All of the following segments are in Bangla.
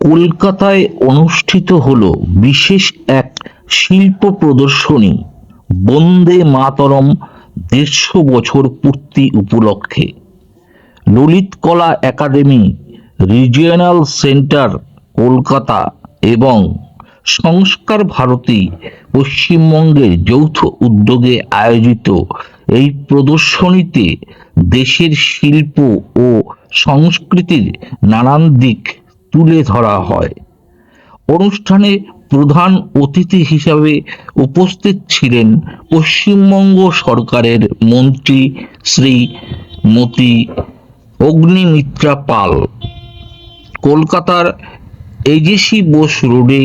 কলকাতায় অনুষ্ঠিত হল বিশেষ এক শিল্প প্রদর্শনী বন্দে মাতরম ১৫০ বছর পূর্তি উপলক্ষে। ললিত কলা একাডেমি, রিজিওনাল সেন্টার কলকাতা এবং সংস্কার ভারতী পশ্চিমবঙ্গের যৌথ উদ্যোগে আয়োজিত এই প্রদর্শনীতে দেশের শিল্প ও সংস্কৃতির নানান দিক তুলে ধরা হয়। অনুষ্ঠানে প্রধান অতিথি হিসাবে উপস্থিত ছিলেন পশ্চিমবঙ্গ সরকারের মন্ত্রী শ্রীমতী অগ্নিমিত্রা পাল। কলকাতার এজেসি বোস রোডে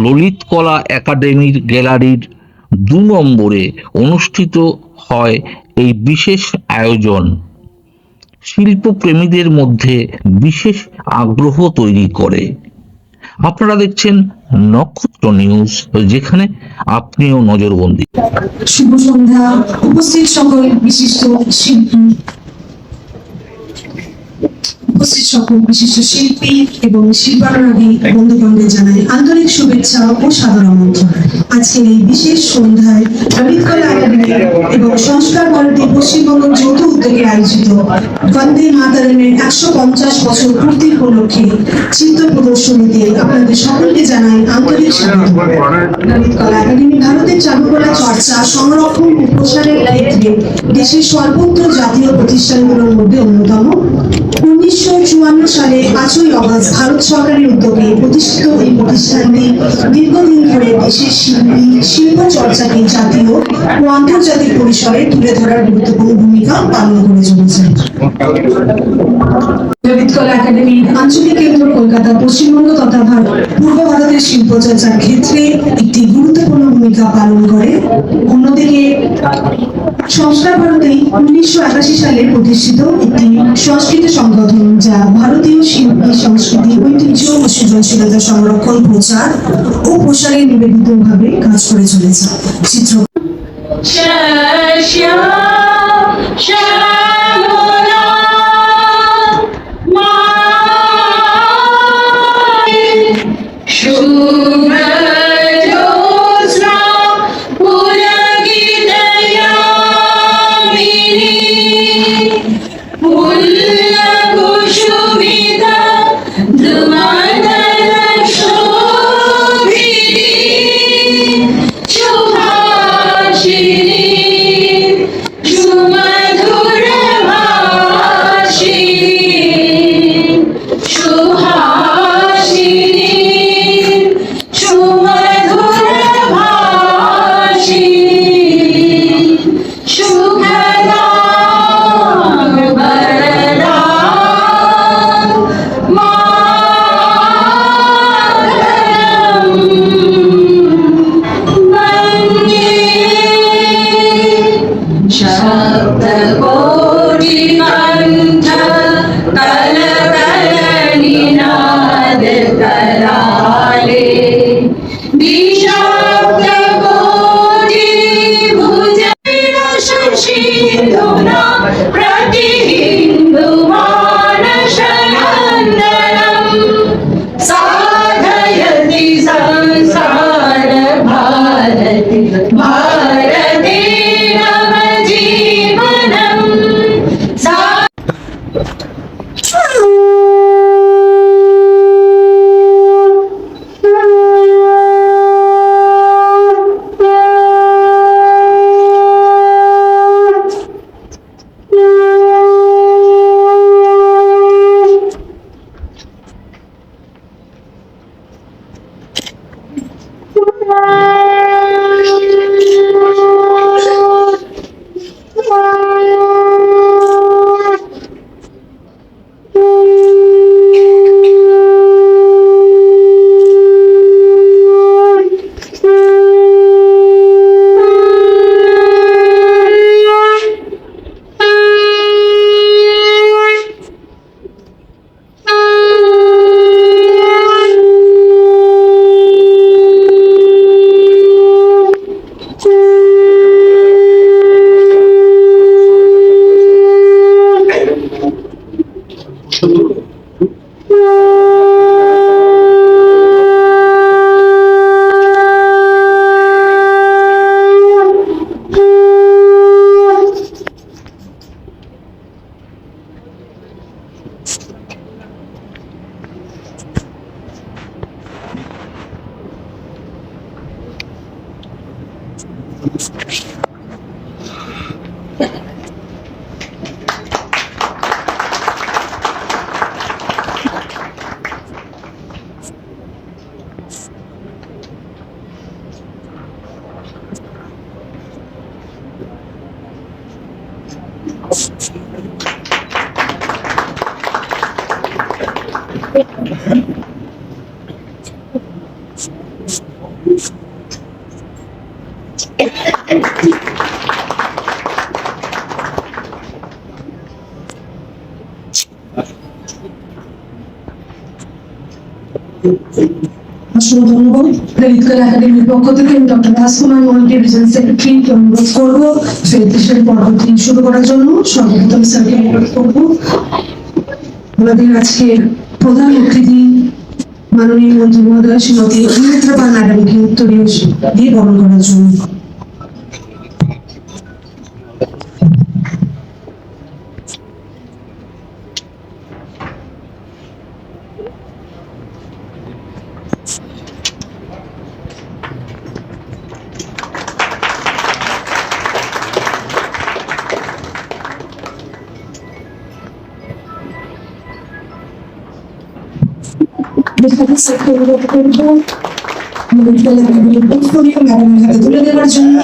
ললিত কলা একাডেমির গ্যালারির ২ নম্বরে অনুষ্ঠিত হয় এই বিশেষ আয়োজন। শিল্পপ্রেমীদের মধ্যে বিশেষ আগ্রহ তৈরি করে। আপনারা দেখছেন নক্ষত্র নিউজ, যেখানে আপনিও নজরবন্দি। শুভ সন্ধ্যা। উপস্থিত সকল বিশিষ্ট শিল্পী এবং শিল্পানুরাগী বন্ধুগণকে জানাই আন্তরিক শুভেচ্ছা ও সাদর আমন্ত্রণ। আজকের এই বিশেষ সন্ধ্যায় ললিত কলা একাডেমি এবং সংস্কার ভারতী পশ্চিমবঙ্গ যৌথ উদ্যোগে আয়োজিত বন্দে মাতরমের ১৫০ বছর পূর্তি উপলক্ষে চিত্র প্রদর্শনীতে আপনাদের সকলকে জানাই আন্তরিক স্বাগত। ললিত কলা একাডেমি ভারতের চারুকলা চর্চা, সংরক্ষণ ও প্রসারের ক্ষেত্রে দেশের সর্বত্র জাতীয় প্রতিষ্ঠানগুলোর মধ্যে অন্যতম। ১৯৫৪ সালে ৫ই অগস্ট ভারত সরকারের উদ্যোগে প্রতিষ্ঠিত এই প্রতিষ্ঠানটি দীর্ঘদিন ধরে দেশের শিল্প চর্চাকে জাতীয় ও আন্তর্জাতিক পরিসরে তুলে ধরার গুরুত্বপূর্ণ ভূমিকা পালন করে চলেছে। ললিত কলা একাডেমির আঞ্চলিক কেন্দ্র কলকাতা পশ্চিমবঙ্গ তথা পূর্ব ভারতের শিল্প চর্চার ক্ষেত্রে একটি গুরুত্বপূর্ণ ভূমিকা পালন করে। অন্যদিকে সংস্কার ভারতী ১৯৮১ সালে প্রতিষ্ঠিত একটি সংস্কৃতি সংগঠন, যা ভারতীয় শিল্পী সংস্কৃতি, ঐতিহ্য ও সৃজনশীলতা সংরক্ষণ, প্রচার ও প্রসারে নিবেদিতভাবে কাজ করে চলেছে। চিত্র অসংখ্য ধন্যবাদ। ললিত কলা একাডেমির পক্ষ থেকে ডক্টর রাজকুমার মন্ডল রিজন সেক্রেটারি অনুরোধ করবো ফেলিসিটেশন পর্বটি শুরু করার জন্য। সর্বপ্রথম স্যারকে অনুরোধ করবো আমাদের আজকের প্রধান অতিথি মাননীয় মন্ত্রী মহোদয় শ্রীমতী অনিন্দ্রপাল ম্যাডামকে উত্তরীয় দিয়ে বরণ করার জন্য। ম্যাডামের হাতে তুলে দেওয়ার জন্য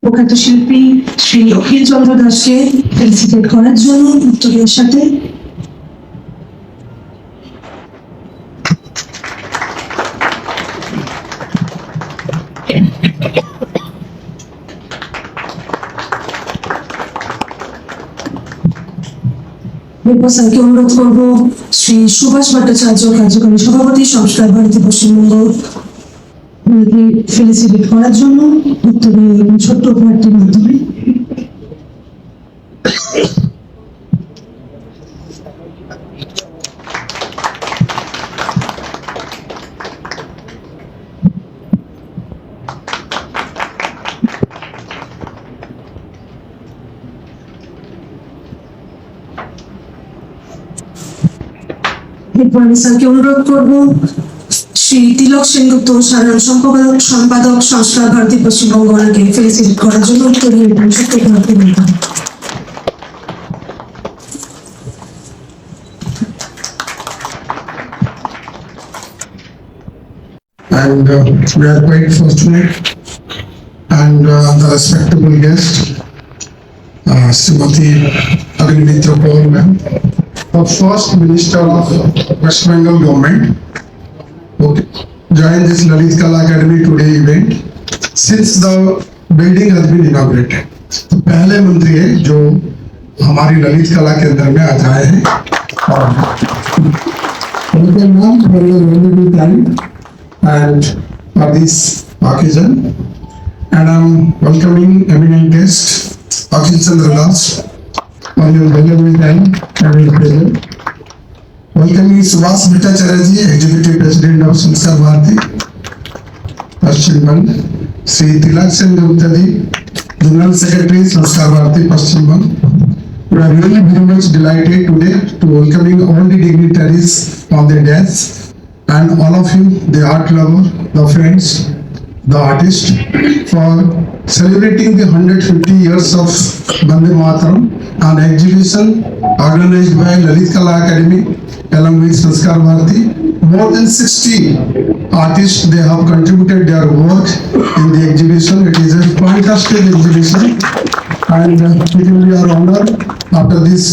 প্রখ্যাত শিল্পী শ্রী অখিল চন্দ্র দাসকে ফেলিসিটেট করার জন্য উত্তরের সাথে স্যারকে অনুরোধ করবো শ্রী সুভাষ ভট্টাচার্য কার্যকরী সভাপতি সংস্কার ভারতী পশ্চিমবঙ্গ ফেলিসিটেট করার জন্য উত্তরীয় এবং ছোট্ট উপহারটির মাধ্যমে। এরপর আমি স্যারকে অনুরোধ করবো শ্রী তিলক সেনগুপ্ত সাধারণ সম্পাদক সংস্কার ভারতী পশ্চিমবঙ্গকে ফেলিসিটেট করার জন্য উত্তরীয় এবং ছোট্ট উপহারটির মাধ্যমে। And we are quite fortunate and the respectable guest, Srimati Agnimitra Kaur ma'am, the first Minister of West Bengal government, okay, joined this Lalit Kala Academy today event since the building has been inaugurated. तो पहले मंत्री है जो हमारी ललित कला के अंदर में आज आए हैं और उनके नाम for your valuable time and for this occasion, and I'm welcoming eminent guest Akhil Chandra Das for your valuable time and your presence. Welcoming Subhash Bhattacharya ji, Executive President of Sanskar Bharati, Paschim Bangla. Sri Tilak Sengupta ji, General Secretary, Sanskar Bharati, Paschim Bangla. We are really very much delighted today to welcoming all the dignitaries on the desk and all of you, the art lover, the friends, the artists, for celebrating the 150 years of Vande Mataram, an exhibition organized by Lalit Kala Academy along with Sanskar Bharati. More than 60 artists, they have contributed their work in the exhibition. It is a fantastic exhibition and it will be our honor after this.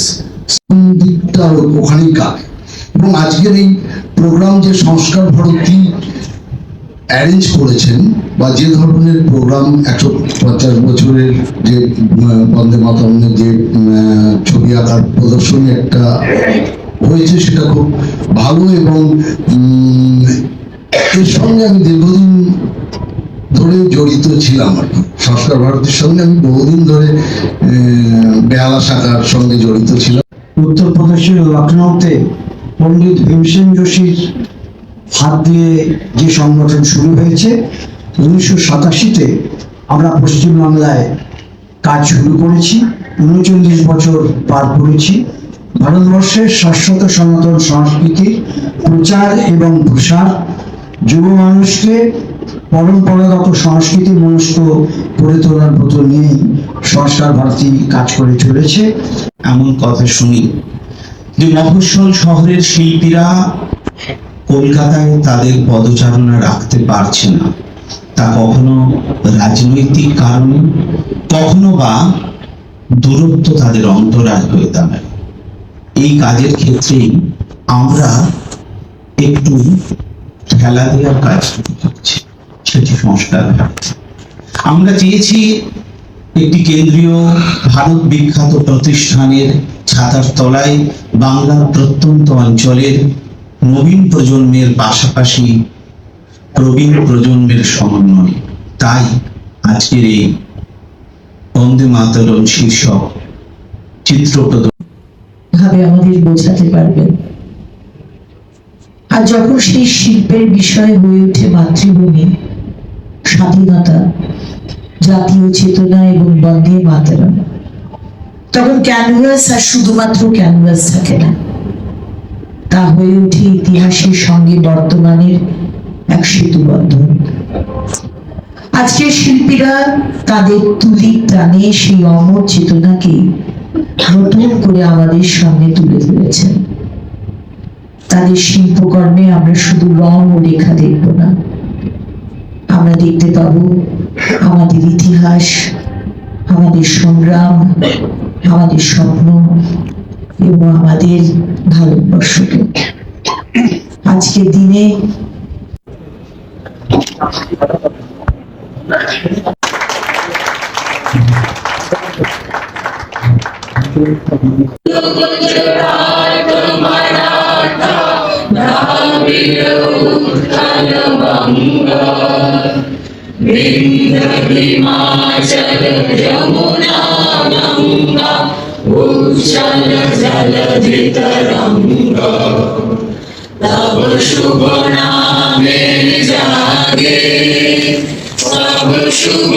দিকটার ওখানেই এবং আজকের এই প্রোগ্রাম যে সংস্কার ভারতী অ্যারেঞ্জ করেছেন বা যে ধরনের প্রোগ্রাম 150 বছরের যে বন্দে মাতরমের যে ছবি আঁকার প্রদর্শনী একটা হয়েছে সেটা খুব ভালো এবং এর সঙ্গে আমি দীর্ঘদিন ধরে জড়িত ছিলাম আর কি। সংস্কার ভারতীর সঙ্গে আমি বহুদিন ধরে বেহালা শাখার সঙ্গে জড়িত ছিলাম। উত্তরপ্রদেশের লখনৌতে পণ্ডিত ভীমসেন যোশীর হাত দিয়ে যে সংগঠন শুরু হয়েছে 1987-তে আমরা পশ্চিমবাংলায় কাজ শুরু করেছি, 39 বছর পার করেছি। ভারতবর্ষের শাশ্বত সনাতন সংস্কৃতির প্রচার এবং প্রসার, যুব মানুষকে পরম্পরাগত সংস্কৃতি মনস্ক করে তোলার ব্রত নিয়েই সংস্কার ভারতী কাজ করে চলেছে। এমন কথা শুনি যে মফস্বল শহরের শিল্পীরা কলকাতায় তাদের পদচারণা রাখতে পারছে না, তা কখনো রাজনৈতিক কারণে, কখনো বা দূরত্ব তাদের অন্তরায় হয়ে দাঁড়ায়। এই কাজের ক্ষেত্রেই আমরা একটু ঠেলা দেওয়ার কাজ করছি, সেটি সংস্কার ঘাটছে। আমরা চেয়েছি একটি কেন্দ্রীয় ভারত বিখ্যাত প্রতিষ্ঠানের ছাতার তলায় বাংলার প্রত্যন্ত অঞ্চলের নবীন প্রজন্মের পাশাপাশি প্রবীণ প্রজন্মের সমন্বয়। তাই আজকের এই বন্দে মাতরম শীর্ষক চিত্র ভাবে আমাদের বোঝাতে পারবেন। আর যখন সেই শিল্পের বিষয় হয়ে ওঠে মাতৃভূমি, স্বাধীনতা, জাতীয় চেতনা এবং বন্দে মাতরম, তখন ক্যানভাস আর শুধুমাত্র ক্যানভাস থাকে না, তা হয়ে ওঠে ইতিহাসের সঙ্গে বর্তমানের এক সেতু বন্ধন। আজকের শিল্পীরা তাদের তুলির টানে সেই অমর চেতনাকে নতুন করে আমাদের সামনে তুলে ধরেছেন। তাদের শিল্পকর্মে আমরা শুধু রং ও রেখা দেখব না, আমরা দেখতে পাবো আমাদের ইতিহাস, আমাদের সংগ্রাম, আমাদের স্বপ্ন এবং আমাদের ভারতবর্ষকে। আজকের দিনে तब शुभ नामे जागे, सब शुभ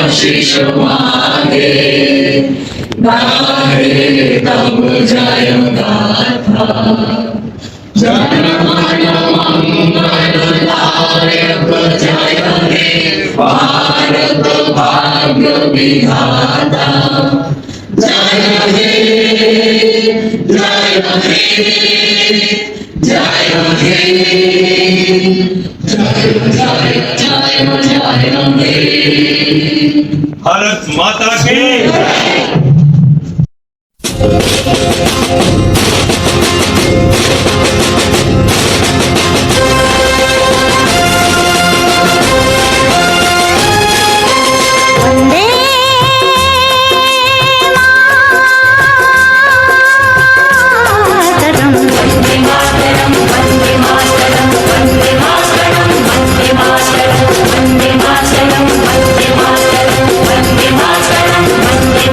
आशीष मांगे, गाहे तब जय गाथा। जन मन मंगलदायक जय हे भारत भाग्य विधाता। जय हे जय हे जय हे जय जय जय जय हे। भारत माता की वंदे मातरम, वंदे मातरम, वंदे मातरम, वंदे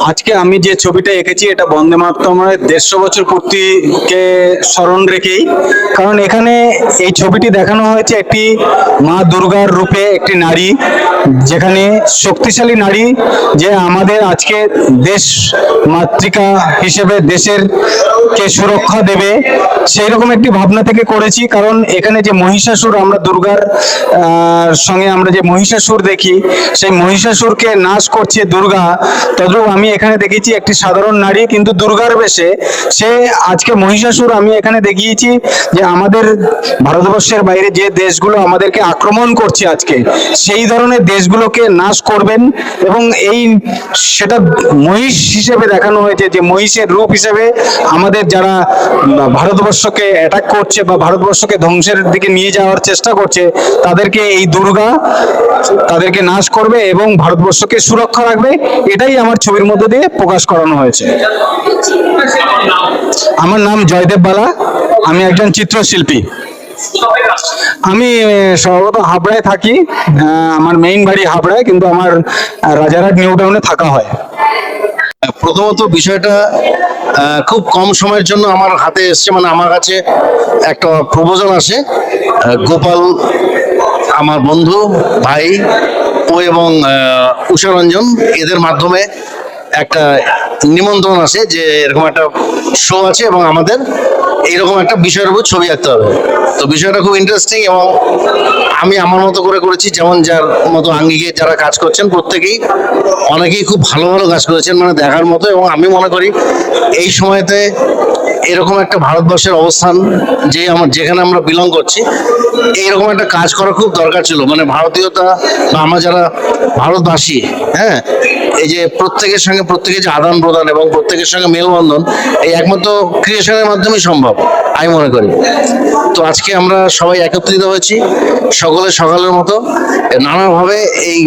আজকে আমি যে ছবিটা এঁকেছি এটা বন্দে মাতরমের 150 বছর পূর্তিকে স্মরণ রেখেই, কারণ এখানে এই ছবিটি দেখানো হয়েছে একটি মা দুর্গার রূপে একটি নারী, যেখানে শক্তিশালী নারী যে আমাদের আজকে দেশ মাতৃকা হিসেবে দেশের কে সুরক্ষা দেবে, সেই রকম একটি ভাবনা থেকে করেছি। কারণ এখানে যে মহিষাসুর, আমরা দুর্গার সঙ্গে আমরা যে মহিষাসুর দেখি, সেই মহিষাসুরকে নাশ করছে দুর্গা, তদ্রূপ আমি এখানে দেখেছি একটি সাধারণ নারী কিন্তু দুর্গার বেশে সে আজকে মহিষাসুর আমি এখানে দেখিয়েছি যে আমাদের ভারতবর্ষের বাইরে যে দেশগুলো আমাদেরকে আক্রমণ করছে আজকে, সেই ধরনের দেশগুলোকে নাশ করবেন। এবং এই সেটা মহিষ হিসেবে দেখানো হয়েছে, যে মহিষের রূপ হিসেবে আমাদের যারা ভারতবর্ষকে অ্যাটাক করছে বা ভারতবর্ষকে ধ্বংসের দিকে নিয়ে যাওয়ার চেষ্টা করছে, তাদেরকে এই দুর্গা তাদেরকে নাশ করবে এবং ভারতবর্ষকে সুরক্ষা রাখবে। এটাই আমার ছবির মধ্যে দিয়ে প্রকাশ করানো হয়েছে। আমার নাম জয়দেব বালা, আমি একজন চিত্রশিল্পী। আমি স্বভাবত হাবড়ায় থাকি, আমার মেইন বাড়ি হাবড়ায়, কিন্তু আমার রাজারহাট নিউ টাউনে থাকা হয়। প্রথমত বিষয়টা খুব কম সময়ের জন্য আমার হাতে এসছে, মানে আমার কাছে একটা প্রপোজাল আসে। গোপাল আমার বন্ধু, ভাই, ও এবং উষারঞ্জন, এদের মাধ্যমে একটা নিমন্ত্রণ আসে যে এরকম একটা শো আছে এবং আমাদের এইরকম একটা বিষয়ের উপর ছবি আঁকতে হবে। তো বিষয়টা খুব ইন্টারেস্টিং এবং আমি আমার মতো করে করেছি, যেমন যার মতো আঙ্গিকে যারা কাজ করছেন প্রত্যেকেই অনেকেই খুব ভালো ভালো কাজ করেছেন, মানে দেখার মতো। এবং আমি মনে করি এই সময়তে এরকম একটা ভারতবর্ষের অবস্থান, যে যেখানে আমরা বিলং করছি, এইরকম একটা কাজ করা খুব দরকার ছিল। মানে ভারতীয়তা বা আমরা যারা ভারতবাসী, হ্যাঁ, এই যে প্রত্যেকের সঙ্গে প্রত্যেকের যে আদান প্রদান এবং প্রত্যেকের সঙ্গে মেলবন্ধন, এই একমাত্র ক্রিয়েশনের মাধ্যমেই সম্ভব আমি মনে করি। তো আজকে আমরা সবাই একত্রিত হয়েছি, সকলে সকালের মতো নানাভাবে এই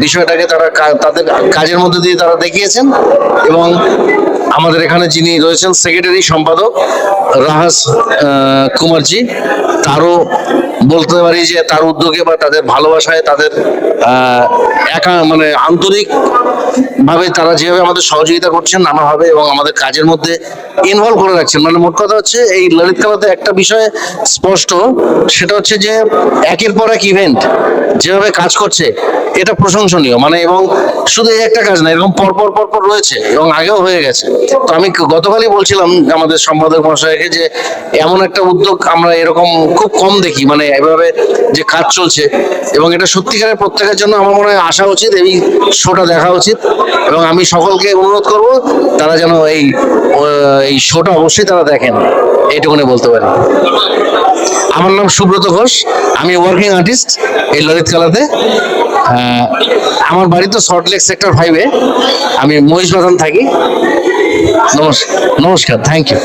বিষয়টাকে তারা তাদের কাজের মধ্যে দিয়ে তারা দেখিয়েছেন। এবং আমাদের এখানে যিনি রয়েছেন সেক্রেটারি সম্পাদক রাহাস কুমারজি, তারও বলতে পারি যে তার উদ্যোগে বা তাদের ভালোবাসায়, তাদের মানে আন্তরিক ভাবে তারা যেভাবে আমাদের সহযোগিতা করছেন নানাভাবে এবং আমাদের কাজের মধ্যে ইনভলভ করে রাখছেন। মানে মোট কথা হচ্ছে এই ললিত কলাতে একটা বিষয় স্পষ্ট, সেটা হচ্ছে যে একের পর এক ইভেন্ট যেভাবে কাজ করছে এটা প্রশংসনীয়। মানে এবং শুধু এই একটা কাজ না, এরকম পরপর পরপর রয়েছে এবং আগেও হয়ে গেছে। তো আমি গতকালই বলছিলাম আমাদের সম্পাদক মহাশয়কে যে এমন একটা উদ্যোগ আমরা এরকম খুব কম দেখি, মানে এভাবে যে কাজ চলছে, এবং এটা সত্যিকারের প্রত্যেকের জন্য আমার মনে হয় আসা উচিত, এই শোটা দেখা উচিত। এবং আমি সকলকে অনুরোধ করব তারা যেন এই শোটা অবশ্যই তারা দেখেন, এইটুকুনি বলতে পারি। আমার নাম সুব্রত ঘোষ, আমি ওয়ার্কিং আর্টিস্ট এই ললিত কলাতে। আমার বাড়ি তো সল্টলেক সেক্টর 5-এ, আমি মহিষবাথান থাকি। নমস্কার, থ্যাংক ইউ।